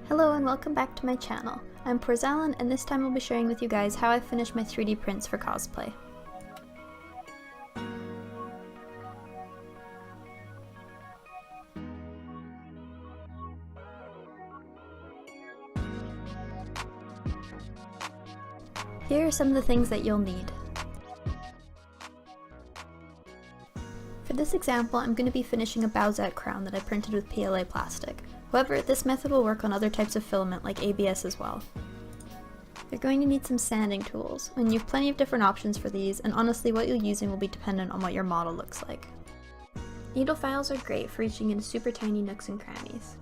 Hello and welcome back to my channel. I'm Porzellan and this time I'll be sharing with you guys how I finished my 3D prints for cosplay. Here are some of the things that you'll need. For this example, I'm going to be finishing a Bowsette crown that I printed with PLA plastic. However, this method will work on other types of filament like ABS as well. You're going to need some sanding tools, and you have plenty of different options for these, and honestly what you'll be using will be dependent on what your model looks like. Needle files are great for reaching into super tiny nooks and crannies.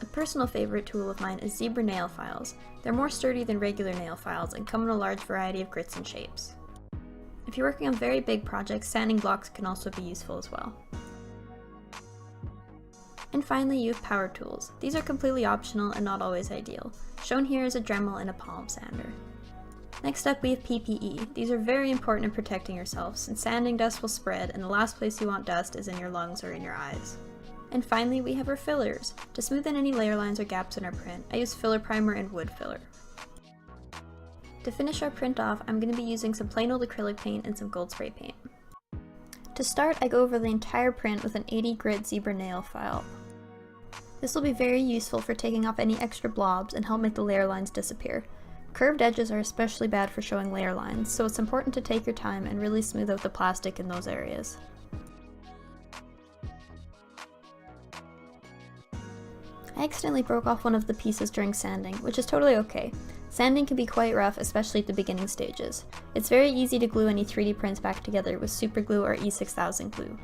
A personal favorite tool of mine is zebra nail files. They're more sturdy than regular nail files and come in a large variety of grits and shapes. If you're working on very big projects, sanding blocks can also be useful as well. And finally, you have power tools. These are completely optional and not always ideal. Shown here is a Dremel and a palm sander. Next up we have PPE. These are very important in protecting yourself since sanding dust will spread and the last place you want dust is in your lungs or in your eyes. And finally we have our fillers. To smooth in any layer lines or gaps in our print, I use filler primer and wood filler. To finish our print off, I'm going to be using some plain old acrylic paint and some gold spray paint. To start, I go over the entire print with an 80 grit zebra nail file. This will be very useful for taking off any extra blobs and help make the layer lines disappear. Curved edges are especially bad for showing layer lines, so it's important to take your time and really smooth out the plastic in those areas. I accidentally broke off one of the pieces during sanding, which is totally okay. Sanding can be quite rough, especially at the beginning stages. It's very easy to glue any 3D prints back together with super glue or E6000 glue.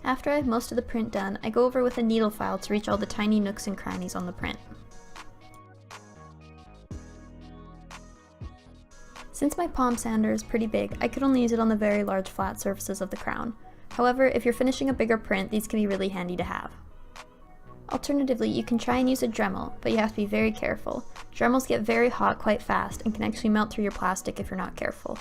After I have most of the print done, I go over with a needle file to reach all the tiny nooks and crannies on the print. Since my palm sander is pretty big, I could only use it on the very large flat surfaces of the crown. However, if you're finishing a bigger print, these can be really handy to have. Alternatively, you can try and use a Dremel, but you have to be very careful. Dremels get very hot quite fast and can actually melt through your plastic if you're not careful.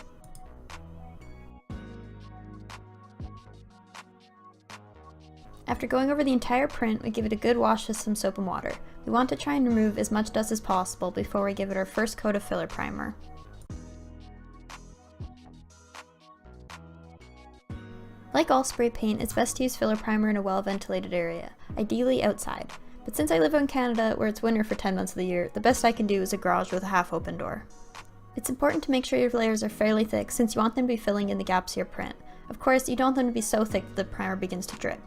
After going over the entire print, we give it a good wash with some soap and water. We want to try and remove as much dust as possible before we give it our first coat of filler primer. Like all spray paint, it's best to use filler primer in a well-ventilated area, ideally outside. But since I live in Canada, where it's winter for 10 months of the year, the best I can do is a garage with a half-open door. It's important to make sure your layers are fairly thick since you want them to be filling in the gaps of your print. Of course, you don't want them to be so thick that the primer begins to drip.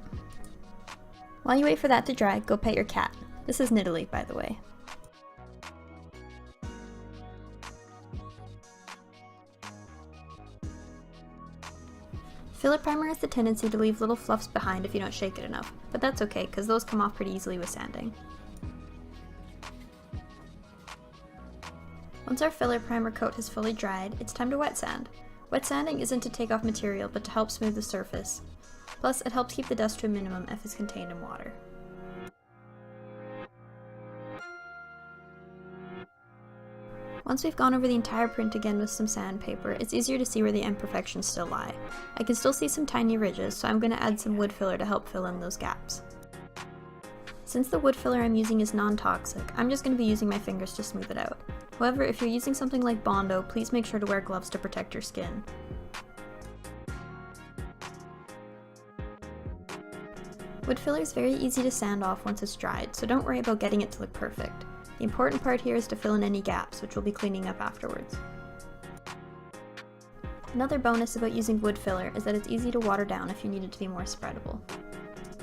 While you wait for that to dry, go pet your cat. This is Nidalee, by the way. Filler primer has the tendency to leave little fluffs behind if you don't shake it enough, but that's okay because those come off pretty easily with sanding. Once our filler primer coat has fully dried, it's time to wet sand. Wet sanding isn't to take off material, but to help smooth the surface. Plus, it helps keep the dust to a minimum if it's contained in water. Once we've gone over the entire print again with some sandpaper, it's easier to see where the imperfections still lie. I can still see some tiny ridges, so I'm going to add some wood filler to help fill in those gaps. Since the wood filler I'm using is non-toxic, I'm just going to be using my fingers to smooth it out. However, if you're using something like Bondo, please make sure to wear gloves to protect your skin. Wood filler is very easy to sand off once it's dried, so don't worry about getting it to look perfect. The important part here is to fill in any gaps, which we'll be cleaning up afterwards. Another bonus about using wood filler is that it's easy to water down if you need it to be more spreadable.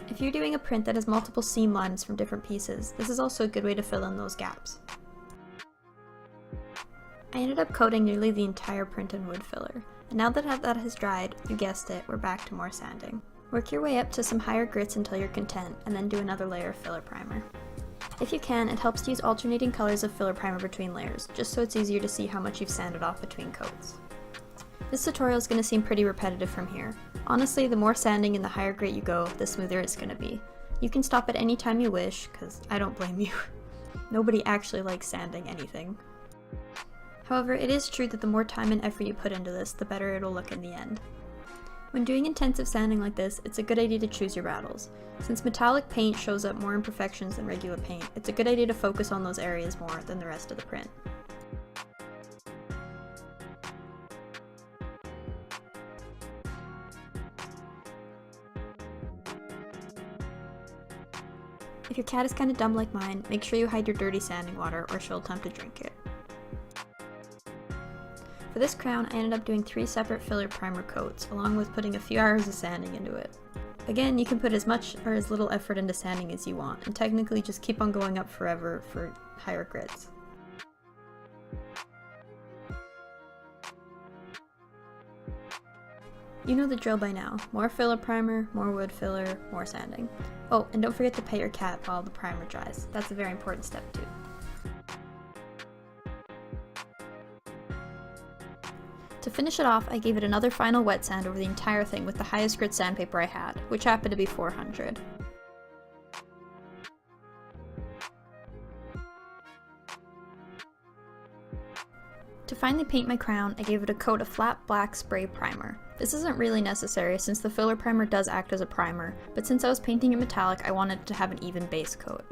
If you're doing a print that has multiple seam lines from different pieces, this is also a good way to fill in those gaps. I ended up coating nearly the entire print in wood filler, and now that that has dried, you guessed it, we're back to more sanding. Work your way up to some higher grits until you're content, and then do another layer of filler primer. If you can, it helps to use alternating colors of filler primer between layers, just so it's easier to see how much you've sanded off between coats. This tutorial is going to seem pretty repetitive from here. Honestly, the more sanding and the higher grit you go, the smoother it's going to be. You can stop at any time you wish, because I don't blame you. Nobody actually likes sanding anything. However, it is true that the more time and effort you put into this, the better it'll look in the end. When doing intensive sanding like this, it's a good idea to choose your battles. Since metallic paint shows up more imperfections than regular paint, it's a good idea to focus on those areas more than the rest of the print. If your cat is kinda dumb like mine, make sure you hide your dirty sanding water or she'll attempt to drink it. For this crown, I ended up doing 3 separate filler primer coats, along with putting a few hours of sanding into it. Again, you can put as much or as little effort into sanding as you want, and technically just keep on going up forever for higher grids. You know the drill by now. More filler primer, more wood filler, more sanding. Oh, and don't forget to pet your cat while the primer dries. That's a very important step too. To finish it off, I gave it another final wet sand over the entire thing with the highest grit sandpaper I had, which happened to be 400. To finally paint my crown, I gave it a coat of flat black spray primer. This isn't really necessary since the filler primer does act as a primer, but since I was painting it metallic, I wanted it to have an even base coat.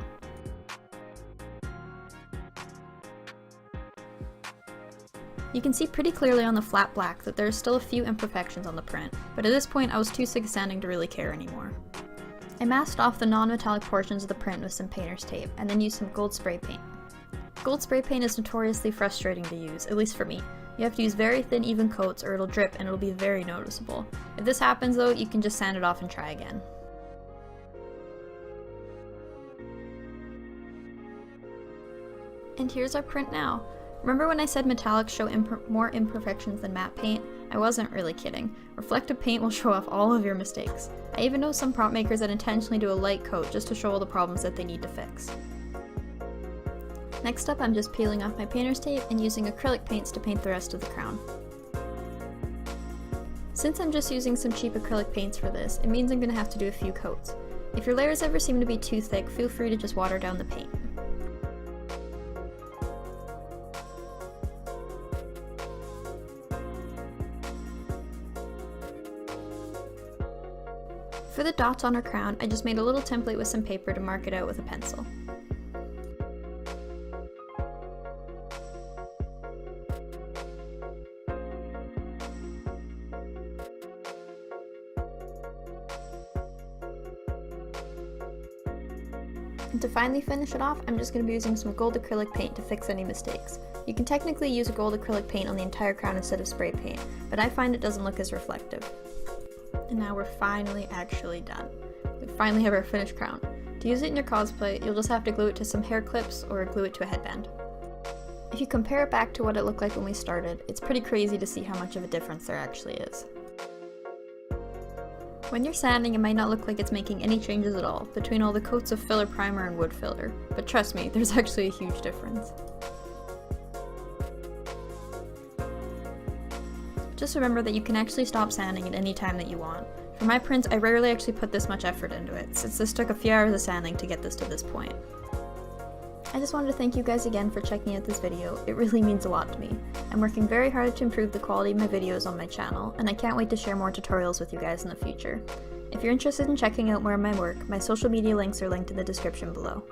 You can see pretty clearly on the flat black that there are still a few imperfections on the print, but at this point I was too sick of sanding to really care anymore. I masked off the non-metallic portions of the print with some painter's tape, and then used some gold spray paint. Gold spray paint is notoriously frustrating to use, at least for me. You have to use very thin even coats or it'll drip and it'll be very noticeable. If this happens though, you can just sand it off and try again. And here's our print now. Remember when I said metallics show more imperfections than matte paint? I wasn't really kidding. Reflective paint will show off all of your mistakes. I even know some prop makers that intentionally do a light coat just to show all the problems that they need to fix. Next up, I'm just peeling off my painter's tape and using acrylic paints to paint the rest of the crown. Since I'm just using some cheap acrylic paints for this, it means I'm going to have to do a few coats. If your layers ever seem to be too thick, feel free to just water down the paint. For the dots on her crown, I just made a little template with some paper to mark it out with a pencil. And to finally finish it off, I'm just going to be using some gold acrylic paint to fix any mistakes. You can technically use a gold acrylic paint on the entire crown instead of spray paint, but I find it doesn't look as reflective. And now we're finally actually done. We finally have our finished crown. To use it in your cosplay, you'll just have to glue it to some hair clips or glue it to a headband. If you compare it back to what it looked like when we started, it's pretty crazy to see how much of a difference there actually is. When you're sanding, it might not look like it's making any changes at all between all the coats of filler primer and wood filler, but trust me, there's actually a huge difference. Just remember that you can actually stop sanding at any time that you want. For my prints, I rarely actually put this much effort into it, since this took a few hours of sanding to get this to this point. I just wanted to thank you guys again for checking out this video. It really means a lot to me. I'm working very hard to improve the quality of my videos on my channel, and I can't wait to share more tutorials with you guys in the future. If you're interested in checking out more of my work, my social media links are linked in the description below.